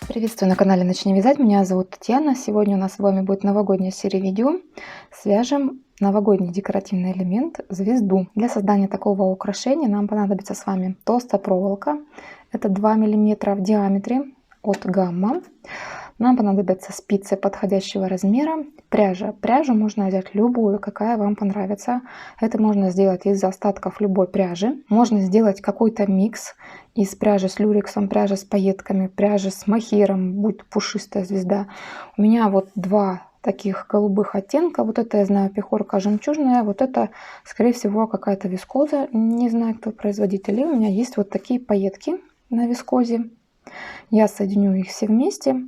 Приветствую на канале Начни вязать. Меня зовут Татьяна. Сегодня у нас с вами будет новогодняя серия видео. Свяжем новогодний декоративный элемент звезду. Для создания такого украшения нам понадобится с вами толстая проволока. Это 2 мм в диаметре от гамма. Нам понадобятся спицы подходящего размера, пряжа. Пряжу можно взять любую, какая вам понравится. Это можно сделать из остатков любой пряжи. Можно сделать какой-то микс из пряжи с люрексом, пряжи с пайетками, пряжи с мохером, будь пушистая звезда. У меня вот два таких голубых оттенка. Вот это, я знаю, пехорка жемчужная. Вот это, скорее всего, какая-то вискоза. Не знаю, кто производитель. И у меня есть вот такие пайетки на вискозе. Я соединю их все вместе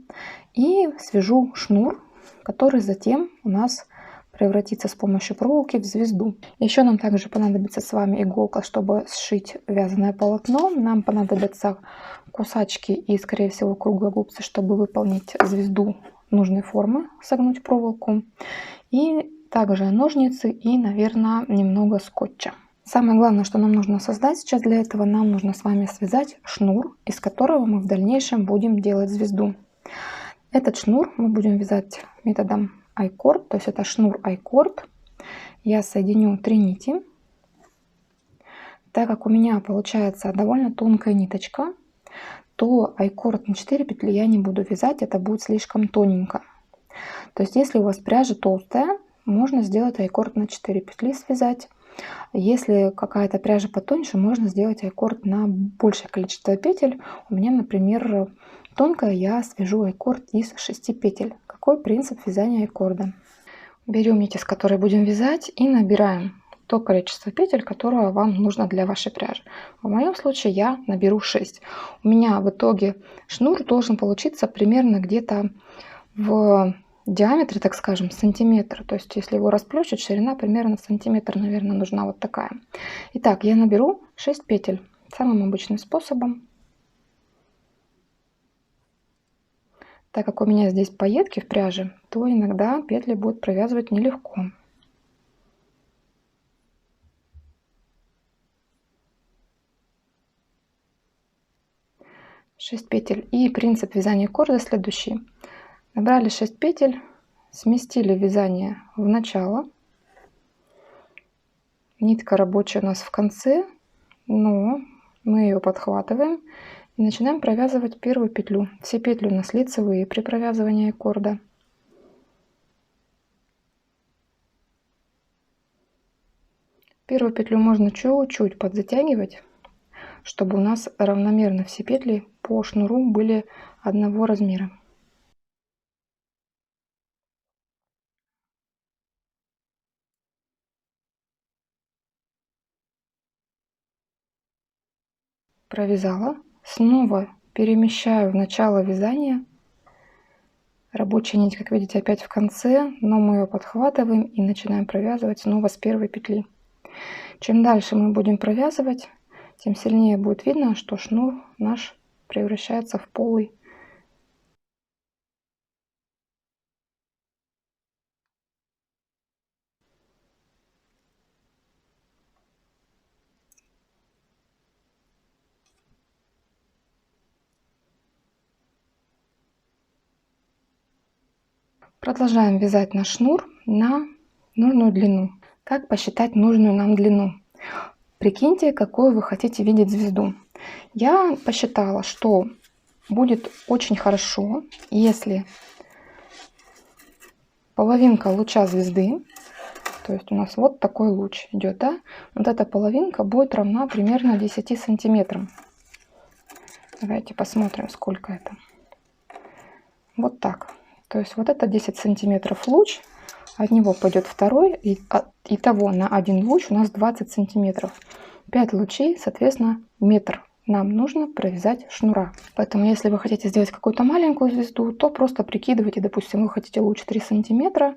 и свяжу шнур, который затем у нас превратится с помощью проволоки в звезду. Еще нам также понадобится с вами иголка, чтобы сшить вязаное полотно. Нам понадобятся кусачки и, скорее всего, круглогубцы, чтобы выполнить звезду нужной формы, согнуть проволоку. И также ножницы и, наверное, немного скотча. Самое главное, что нам нужно создать сейчас для этого, нам нужно с вами связать шнур, из которого мы в дальнейшем будем делать звезду. Этот шнур мы будем вязать методом I-cord, то есть это шнур I-cord. Я соединю 3 нити. Так как у меня получается довольно тонкая ниточка, то I-cord на 4 петли я не буду вязать, это будет слишком тоненько. То есть если у вас пряжа толстая, можно сделать I-cord на 4 петли связать. Если какая-то пряжа потоньше, можно сделать I-cord на большее количество петель. У меня, например, тонкая, я свяжу I-cord из 6 петель. Какой принцип вязания I-cord? Берем нить, с которой будем вязать, и набираем то количество петель, которое вам нужно для вашей пряжи. В моем случае я наберу 6. У меня в итоге шнур должен получиться примерно где-то в диаметре, так скажем, сантиметр. То есть если его расплющить, ширина примерно сантиметр, наверное, нужна вот такая. Итак, я наберу 6 петель самым обычным способом. Так как у меня здесь пайетки в пряже, то иногда петли будут провязывать нелегко. Шесть петель. И принцип вязания корда следующий. Набрали 6 петель, сместили вязание в начало. Нитка рабочая у нас в конце, но мы ее подхватываем и начинаем провязывать первую петлю. Все петли у нас лицевые при провязывании корда. Первую петлю можно чуть-чуть подзатягивать, чтобы у нас равномерно все петли по шнуру были одного размера. Провязала, снова перемещаю в начало вязания. Рабочая нить, как видите, опять в конце, но мы ее подхватываем и начинаем провязывать снова с первой петли. Чем дальше мы будем провязывать, тем сильнее будет видно, что шнур наш превращается в полый. Продолжаем вязать наш шнур на нужную длину. Как посчитать нужную нам длину? Прикиньте, какую вы хотите видеть звезду. Я посчитала, что будет очень хорошо, если половинка луча звезды, то есть у нас вот такой луч идет, да? Вот эта половинка будет равна примерно 10 сантиметрам. Давайте посмотрим, сколько это. Вот так. То есть вот это 10 сантиметров луч, от него пойдет второй, и итого на один луч у нас 20 сантиметров. 5 лучей, соответственно, метр нам нужно провязать шнура. Поэтому если вы хотите сделать какую-то маленькую звезду, то просто прикидывайте, допустим, вы хотите луч 3 сантиметра,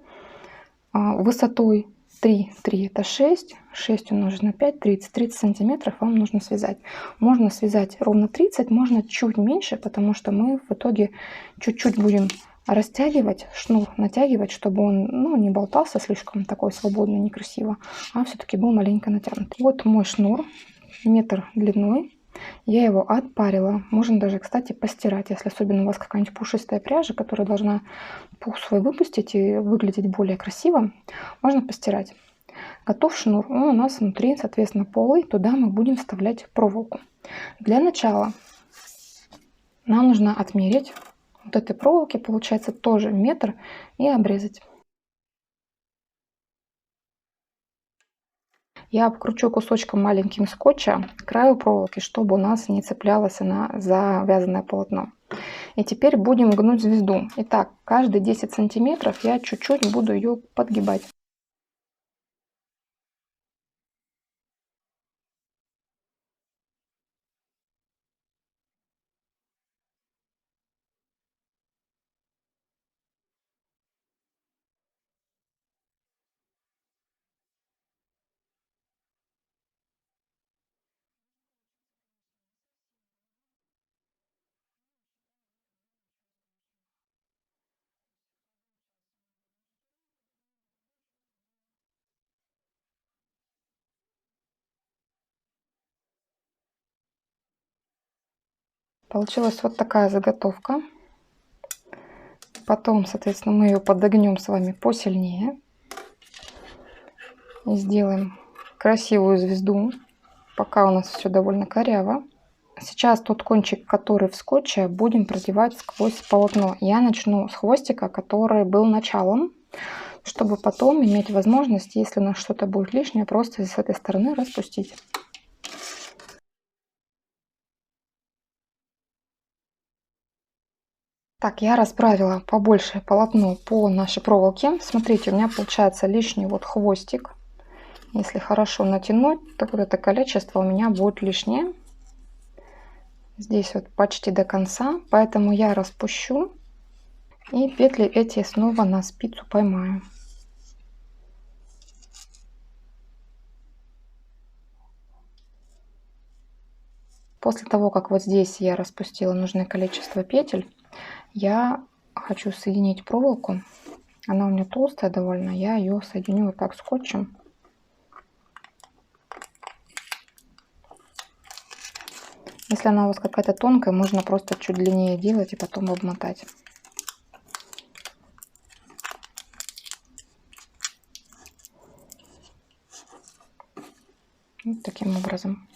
высотой 3 это 6, 6 умножить на 5, 30 сантиметров вам нужно связать. Можно связать ровно 30, можно чуть меньше, потому что мы в итоге чуть-чуть будем растягивать шнур, натягивать, чтобы он не болтался слишком такой свободно, некрасиво, а все-таки был маленько натянут. Вот мой шнур, метр длиной. Я его отпарила. Можно даже, кстати, постирать, если особенно у вас какая-нибудь пушистая пряжа, которая должна пух свой выпустить и выглядеть более красиво. Можно постирать. Готов шнур. Он у нас внутри, соответственно, полый. Туда мы будем вставлять проволоку. Для начала нам нужно отмерить вот этой проволоки, получается, тоже метр, и обрезать. Я обкручу кусочком маленьким скотча к краю проволоки, чтобы у нас не цеплялась она за вязаное полотно. И теперь будем гнуть звезду. Итак, каждые 10 сантиметров я чуть-чуть буду ее подгибать. Получилась вот такая заготовка. Потом, соответственно, мы ее подогнем с вами посильнее. И сделаем красивую звезду. Пока у нас все довольно коряво. Сейчас тот кончик, который в скотче, будем продевать сквозь полотно. Я начну с хвостика, который был началом, чтобы потом иметь возможность, если у нас что-то будет лишнее, просто с этой стороны распустить. Так, я расправила побольше полотно по нашей проволоке. Смотрите, у меня получается лишний вот хвостик. Если хорошо натянуть, то вот это количество у меня будет лишнее. Здесь вот почти до конца, поэтому я распущу и петли эти снова на спицу поймаю. После того, как вот здесь я распустила нужное количество петель, я хочу соединить проволоку. Она у меня толстая довольно, я ее соединю вот так скотчем. Если она у вас какая-то тонкая, можно просто чуть длиннее делать и потом обмотать. Вот таким образом.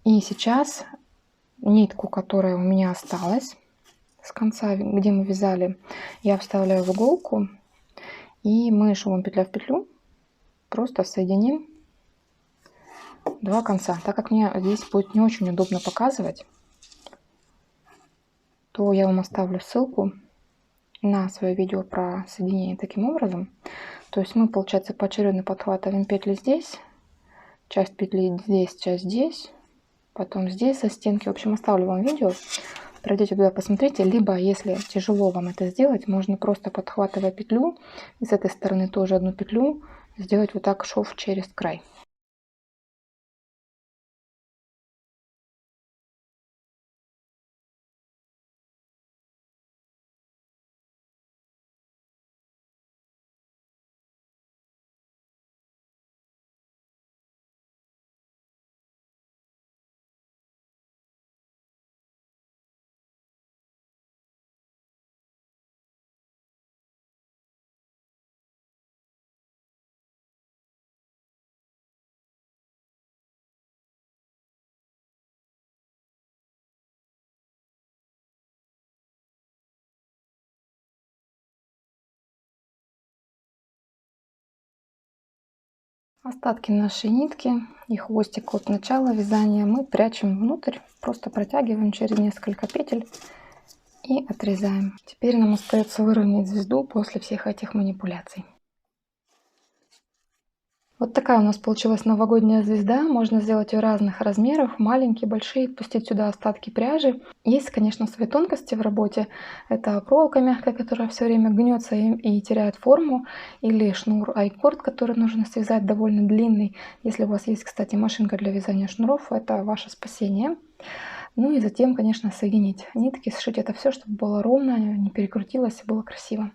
И сейчас нитку, которая у меня осталась с конца, где мы вязали, я вставляю в иголку, и мы швом петля в петлю просто соединим два конца. Так как мне здесь будет не очень удобно показывать, то я вам оставлю ссылку на свое видео про соединение таким образом. То есть мы, получается, поочередно подхватываем петли здесь, часть петли здесь, часть здесь, потом здесь со стенки. В общем, оставлю вам видео, пройдите туда, посмотрите. Либо, если тяжело вам это сделать, можно просто, подхватывая петлю, и с этой стороны тоже одну петлю, сделать вот так шов через край. Остатки нашей нитки и хвостик от начала вязания мы прячем внутрь, просто протягиваем через несколько петель и отрезаем. Теперь нам остается выровнять звезду после всех этих манипуляций. Вот такая у нас получилась новогодняя звезда. Можно сделать ее разных размеров, маленькие, большие, пустить сюда остатки пряжи. Есть, конечно, свои тонкости в работе. Это проволока мягкая, которая все время гнется и теряет форму. Или шнур айкорд, который нужно связать довольно длинный. Если у вас есть, кстати, машинка для вязания шнуров, это ваше спасение. Ну и затем, конечно, соединить нитки, сшить это все, чтобы было ровно, не перекрутилось и было красиво.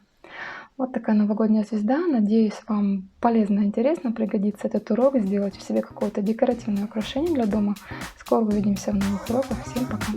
Вот такая новогодняя звезда. Надеюсь, вам полезно и интересно пригодится этот урок, сделать в себе какое-то декоративное украшение для дома. Скоро увидимся в новых уроках. Всем пока!